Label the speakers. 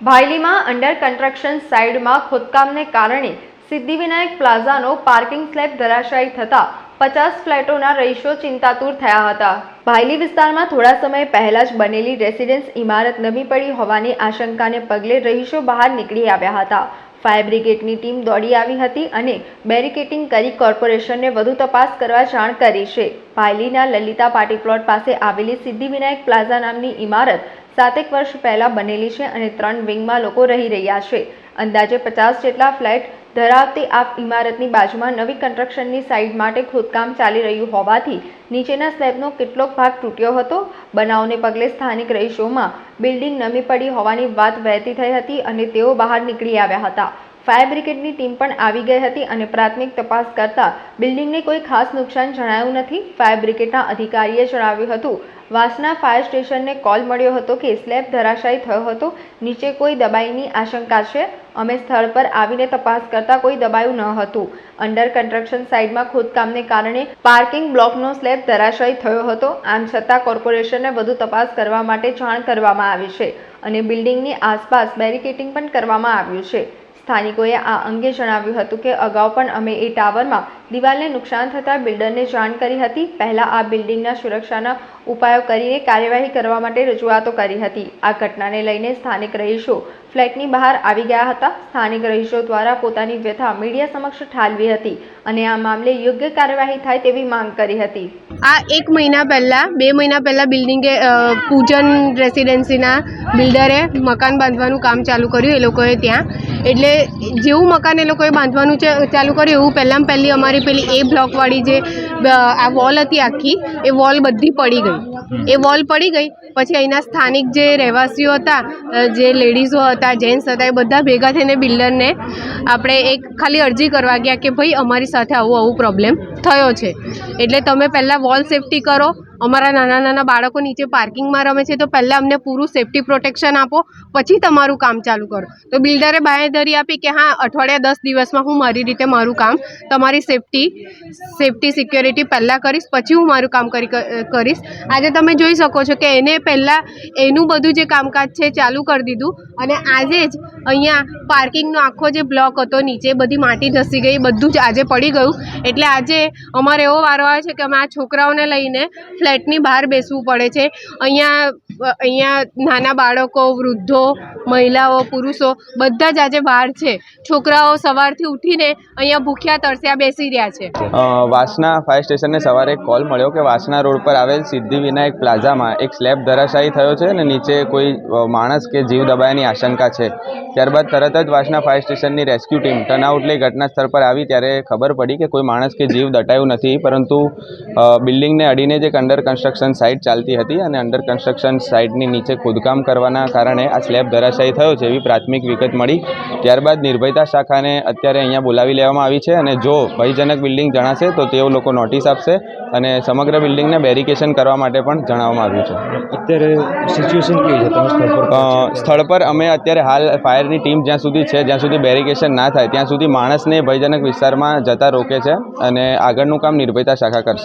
Speaker 1: ભાયલીમાં under construction સાઇટમાં ખોદકામને કારણે Siddhivinayak પ્લાઝાનો parking slab ધરાશાયી થતા 50 ફ્લેટોના રહીશો ચિંતાતુર થયા હતા। ભાયલી વિસ્તારમાં થોડા સમય પહેલા જ બનેલી રેસિડેન્સ ઇમારત નમી પડી હોવાની આશંકાને પગલે રહીશો બહાર નીકળી આવ્યા હતા। ફાયર બ્રિગેડની ટીમ દોડી આવી હતી અને બેરિકેડિંગ કરી કોર્પોરેશનને વધુ તપાસ કરવા જાણ કરી છે। ભાયલીના લલિતા પાર્ટી પ્લોટ પાસે આવેલી સિદ્ધિવિનાયક પ્લાઝા નામની ઇમારત 7 વર્ષ પહેલા બનેલી છે અને 3 વિંગમાં લોકો રહી રહ્યા છે। અંદાજે 50 જેટલા ફ્લેટ ધરાવતી આ ઇમારતની બાજુમાં નવી કન્સ્ટ્રક્શનની સાઇટ માટે ખોદકામ ચાલી રહ્યું હોવાથી નીચેના સ્લેબનો કેટલોક ભાગ તૂટ્યો હતો। બનાવને પગલે સ્થાનિક રહીશોમાં બિલ્ડિંગ નમી પડી હોવાની વાત વહેતી થઈ હતી અને તેઓ બહાર નીકળી આવ્યા હતા। ફાયર બ્રિગેડની ટીમ પણ આવી ગઈ હતી અને પ્રાથમિક તપાસ કરતા બિલ્ડિંગને કોઈ ખાસ નુકસાન જણાયું નથી। ફાયર બ્રિગેડના અધિકારીએ જણાવ્યું હતું, વાસના ફાયર સ્ટેશનને કોલ મળ્યો હતો કે સ્લેબ ધરાશાયી થયો હતો, નીચે કોઈ દબાઈની આશંકા છે। અમે સ્થળ પર આવીને તપાસ કરતા કોઈ દબાયું ન હતું। અંડર કન્સ્ટ્રક્શન સાઇટમાં ખોદકામને કારણે પાર્કિંગ બ્લોકનો સ્લેબ ધરાશાયી થયો હતો। આમ છતાં કોર્પોરેશનને વધુ તપાસ કરવા માટે જાણ કરવામાં આવી છે અને બિલ્ડિંગની આસપાસ બેરિકેડિંગ પણ કરવામાં આવ્યું છે। સ્થાનિકોએ આ અંગે જણાવ્યું હતું કે અગાઉ પણ અમે એ ટાવરમાં દિવાલને નુકસાન થતાં બિલ્ડરને જાણ કરી હતી। પહેલા આ બિલ્ડિંગના સુરક્ષાના ઉપાયો કરીને કાર્યવાહી કરવા માટે રજૂઆતો કરી હતી। આ ઘટનાને લઈને સ્થાનિક રહીશો ફ્લેટની બહાર આવી ગયા હતા। સ્થાનિક રહીશો દ્વારા પોતાની વ્યથા મીડિયા સમક્ષ ઠાલવી હતી અને આ મામલે યોગ્ય કાર્યવાહી થાય તેવી માંગ કરી હતી।
Speaker 2: આ 1 મહિના પહેલાં 2 મહિના પહેલાં બિલ્ડિંગે પૂજન રેસિડેન્સીના બિલ્ડરે મકાન બાંધવાનું કામ ચાલુ કર્યું એ લોકોએ ત્યાં। એટલે જેવું મકાન એ લોકોએ બાંધવાનું ચાલુ કર્યું એવું પહેલી અમારી પેલી એ બ્લોકવાળી જે આ વોલ હતી આખી એ વોલ બધી પડી ગઈ। એ વોલ પડી ગઈ પછી અહીંના સ્થાનિક જે રહેવાસીઓ હતા, જે લેડીઝો હતા, જેન્ટ્સ હતા, એ બધા ભેગા થઈને બિલ્ડરને આપણે એક ખાલી અરજી કરવા ગયા કે ભાઈ અમારી સાથે આવું પ્રોબ્લેમ થયો છે, એટલે તમે પહેલાં વોલ સેફટી કરો। અમારા નાના બાળકો નીચે પાર્કિંગમાં રમે છે તો પહેલાં અમને પૂરું સેફટી પ્રોટેક્શન આપો, પછી તમારું કામ ચાલુ કરો। તો બિલ્ડરે બાંહેધરી આપી કે હા, અઠવાડિયા 10 દિવસમાં હું મારી રીતે મારું કામ તમારી સેફટી સિક્યોરિટી પહેલાં કરીશ, પછી હું મારું કામ કરીશ। આજે તમે જોઈ શકો છો કે એને પહેલાં એનું બધું જે કામકાજ છે ચાલુ કરી દીધું અને આજે જ અહીંયા પાર્કિંગનો આખો જે બ્લોક હતો નીચે બધી માટી ધસી ગઈ, બધું જ આજે પડી ગયું। એટલે આજે અમારે એવો વારો આવે છે કે અમે આ છોકરાઓને લઈને ફ્લેટની બહાર બેસવું પડે છે। અહીંયા નાના બાળકો, વૃદ્ધો, મહિલાઓ, પુરુષો બધા જ આજે બહાર છે। છોકરાઓ સવારથી ઉઠીને અહીંયા ભૂખ્યા તરસ્યા બેસી રહ્યા છે।
Speaker 3: વાસના ફાયર સ્ટેશનને સવારે એક કોલ મળ્યો કે વાસના રોડ પર આવેલ સિદ્ધિવિનાયક પ્લાઝામાં એક સ્લેબ ધરાશાયી થયો છે અને નીચે કોઈ માણસ કે જીવ દબાયાની આશંકા છે। ત્યારબાદ તરત જ વાસના ફાયર સ્ટેશનની રેસ્ક્યુ ટીમ ટર્નઆઉટ લઈ ઘટના સ્થળ પર આવી ત્યારે ખબર પડી કે કોઈ માણસ કે જીવ દટાયું નથી, પરંતુ બિલ્ડિંગને અડીને જ એક અંડર કન્સ્ટ્રક્શન સાઇટ ચાલતી હતી અને અંડર કન્સ્ટ્રક્શન સાઇટની નીચે ખોદકામ કરવાના કારણે આ સ્લેબ ધરાશાયી થયો છે એવી પ્રાથમિક વિગત મળી। ત્યારબાદ નિર્ભયતા શાખાને અત્યારે અહીંયા બોલાવી લેવામાં આવી છે અને જો ભયજનક બિલ્ડિંગ જણાશે તો તેઓ લોકો નોટિસ આપશે અને સમગ્ર બિલ્ડિંગને બેરિકેશન કરવા માટે પણ જણાવવામાં આવ્યું છે।
Speaker 4: અત્યારે સિચ્યુએશન કેવી છે તમે
Speaker 3: સ્થળ પર અમે અત્યારે હાલ ફાયરની ટીમ જ્યાં સુધી છે, જ્યાં સુધી બેરિકેશન ના થાય ત્યાં સુધી માણસને ભયજનક વિસ્તારમાં જતા રોકે છે અને આગળનું કામ નિર્ભયતા શાખા કરશે।